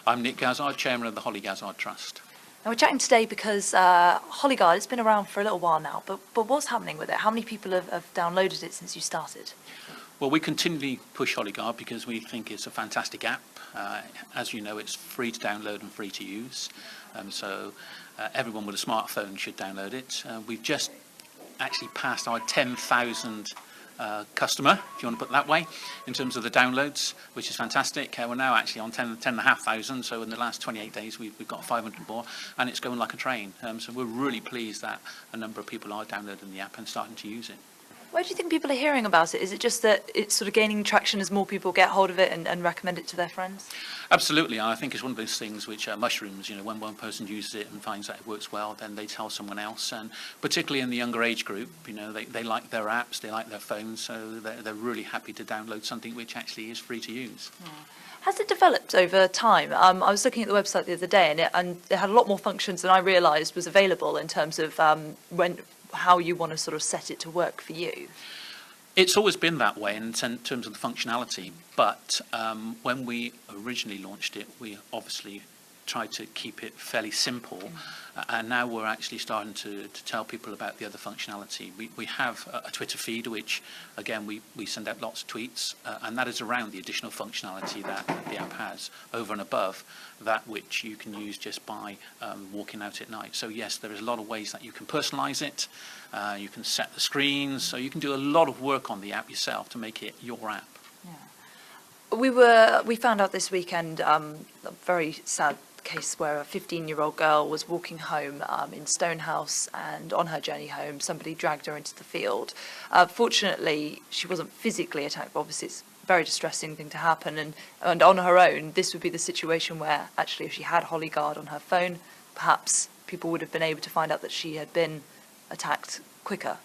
I'm Nick Gazzard, Chairman of the Hollie Guard Trust. Now we're chatting today because Hollie Guard, it's been around for a little while now, but what's happening with it? How many people have downloaded it since you started? Well, we continually push Hollie Guard because we think it's a fantastic app. As you know, it's free to download and free to use, so everyone with a smartphone should download it. We've just actually passed our 10,000 customer, if you want to put it that way, in terms of the downloads, which is fantastic. We're now actually on 10,500, so in the last 28 days we've got 500 more, and it's going like a train. So we're really pleased that a number of people are downloading the app and starting to use it. Where do you think people are hearing about it? Is it just that it's sort of gaining traction as more people get hold of it and recommend it to their friends? Absolutely. I think it's one of those things which mushrooms, when one person uses it and finds that it works well, then they tell someone else. And particularly in the younger age group, they like their apps, they like their phones, so they're really happy to download something which actually is free to use. Yeah. Has it developed over time? I was looking at the website the other day, and it had a lot more functions than I realised was available in terms of how you want to sort of set it to work for you. It's always been that way in terms of the functionality, but when we originally launched it, we obviously tried to keep it fairly simple, and now we're actually starting to tell people about the other functionality. We have a Twitter feed, which again we send out lots of tweets, and that is around the additional functionality that the app has over and above that which you can use just by walking out at night. So yes, there is a lot of ways that you can personalize it. You can set the screens, so you can do a lot of work on the app yourself to make it your app. Yeah. We found out this weekend a very sad case where a 15-year-old girl was walking home in Stonehouse, and on her journey home somebody dragged her into the field. Fortunately she wasn't physically attacked, but obviously it's a very distressing thing to happen, and on her own this would be the situation where actually if she had Hollie Guard on her phone, perhaps people would have been able to find out that she had been attacked quicker.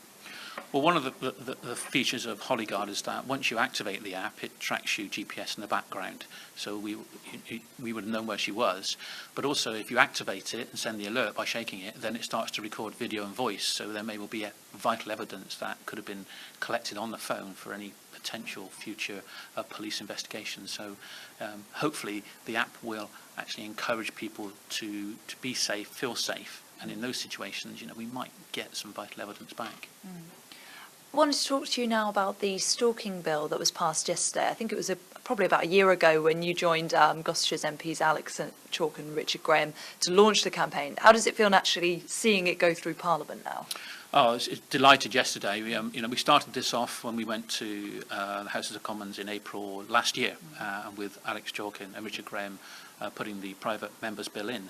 Well, one of the features of Hollie Guard is that once you activate the app, it tracks you GPS in the background. So we would have known where she was. But also, if you activate it and send the alert by shaking it, then it starts to record video and voice. So there may well be vital evidence that could have been collected on the phone for any potential future police investigation. So hopefully the app will actually encourage people to be safe, feel safe. And in those situations, we might get some vital evidence back. I wanted to talk to you now about the stalking bill that was passed yesterday. I think it was probably about a year ago when you joined Gloucestershire's MPs Alex Chalk and Richard Graham to launch the campaign. How does it feel naturally seeing it go through Parliament now? Oh, I was delighted yesterday. We started this off when we went to the House of Commons in April last year, with Alex Chalk and Richard Graham putting the private members' bill in.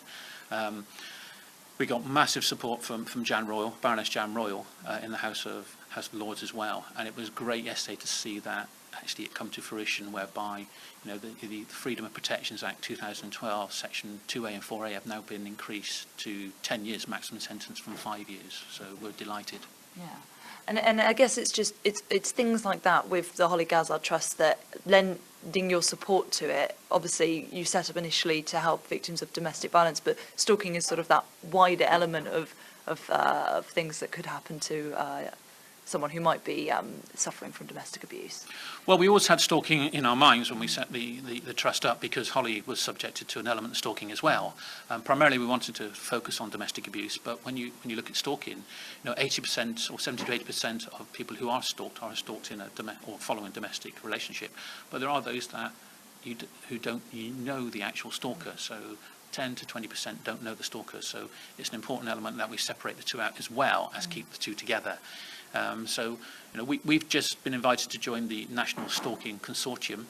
We got massive support from Baroness Jan Royal, in the House of Lords as well, and it was great yesterday to see that actually it come to fruition, whereby the Freedom of Protections Act 2012 section 2A and 4A have now been increased to 10 years maximum sentence from 5 years. So we're delighted. Yeah. And I guess it's things like that with the Hollie Guard Trust that lending your support to it. Obviously, you set up initially to help victims of domestic violence, but stalking is sort of that wider element of things that could happen to someone who might be suffering from domestic abuse. Well, we always had stalking in our minds when we set the trust up, because Hollie was subjected to an element of stalking as well. Primarily we wanted to focus on domestic abuse, but when you look at stalking, 80% or 70 to 80% of people who are stalked in a or following a domestic relationship. But there are those that who don't know the actual stalker, so 10 to 20% don't know the stalker. So it's an important element that we separate the two out as well as keep the two together. We've just been invited to join the National Stalking Consortium,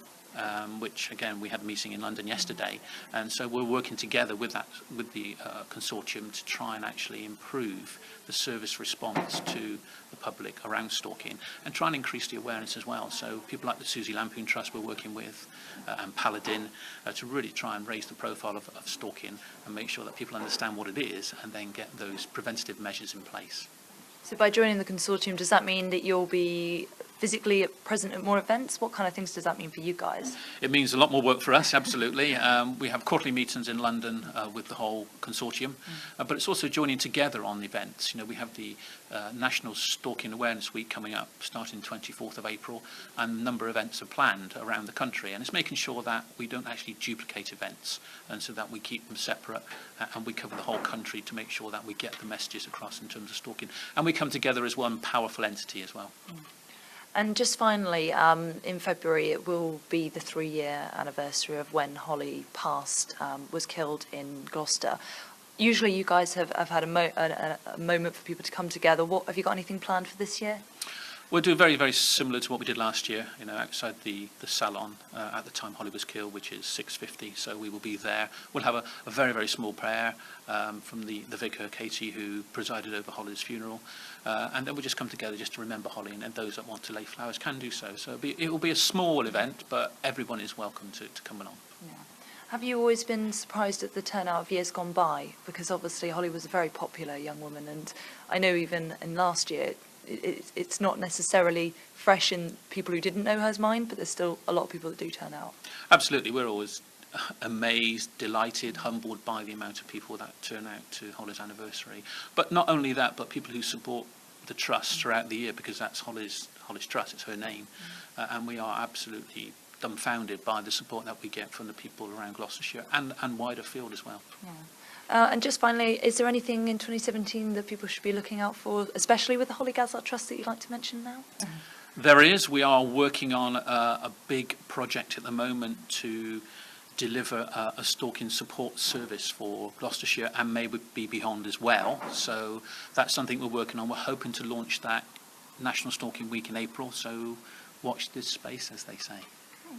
which again we had a meeting in London yesterday, and so we're working together with the consortium to try and actually improve the service response to the public around stalking and try and increase the awareness as well. So people like the Susie Lampoon Trust we're working with, and Paladin, to really try and raise the profile of stalking and make sure that people understand what it is and then get those preventative measures in place. So by joining the consortium, does that mean that you'll be physically present at more events? What kind of things does that mean for you guys? It means a lot more work for us, absolutely. We have quarterly meetings in London with the whole consortium, but it's also joining together on events. We have the National Stalking Awareness Week coming up, starting 24th of April, and a number of events are planned around the country. And it's making sure that we don't actually duplicate events, and so that we keep them separate, and we cover the whole country to make sure that we get the messages across in terms of stalking. And we come together as one powerful entity as well. And just finally, in February, it will be the 3-year anniversary of when Hollie passed, was killed in Gloucester. Usually you guys have had a moment for people to come together. Have you got anything planned for this year? We'll do very, very similar to what we did last year, outside the salon at the time Hollie was killed, which is 6:50. So we will be there. We'll have a very, very small prayer from the vicar, Katie, who presided over Hollie's funeral. And then we'll just come together just to remember Hollie, and those that want to lay flowers can do so. So it will be a small event, but everyone is welcome to come along. Yeah. Have you always been surprised at the turnout of years gone by? Because obviously Hollie was a very popular young woman, and I know even in last year, it's not necessarily fresh in people who didn't know her's mind, but there's still a lot of people that do turn out. Absolutely. We're always amazed, delighted, humbled by the amount of people that turn out to Hollie's anniversary. But not only that, but people who support the trust throughout the year, because that's Hollie's trust, it's her name. And we are absolutely dumbfounded by the support that we get from the people around Gloucestershire and wider field as well. Yeah. And just finally, is there anything in 2017 that people should be looking out for, especially with the Hollie Gazzard Trust, that you'd like to mention now? There is. We are working on a big project at the moment to deliver a stalking support service for Gloucestershire and maybe be beyond as well. So that's something we're working on. We're hoping to launch that National Stalking Week in April, so watch this space, as they say.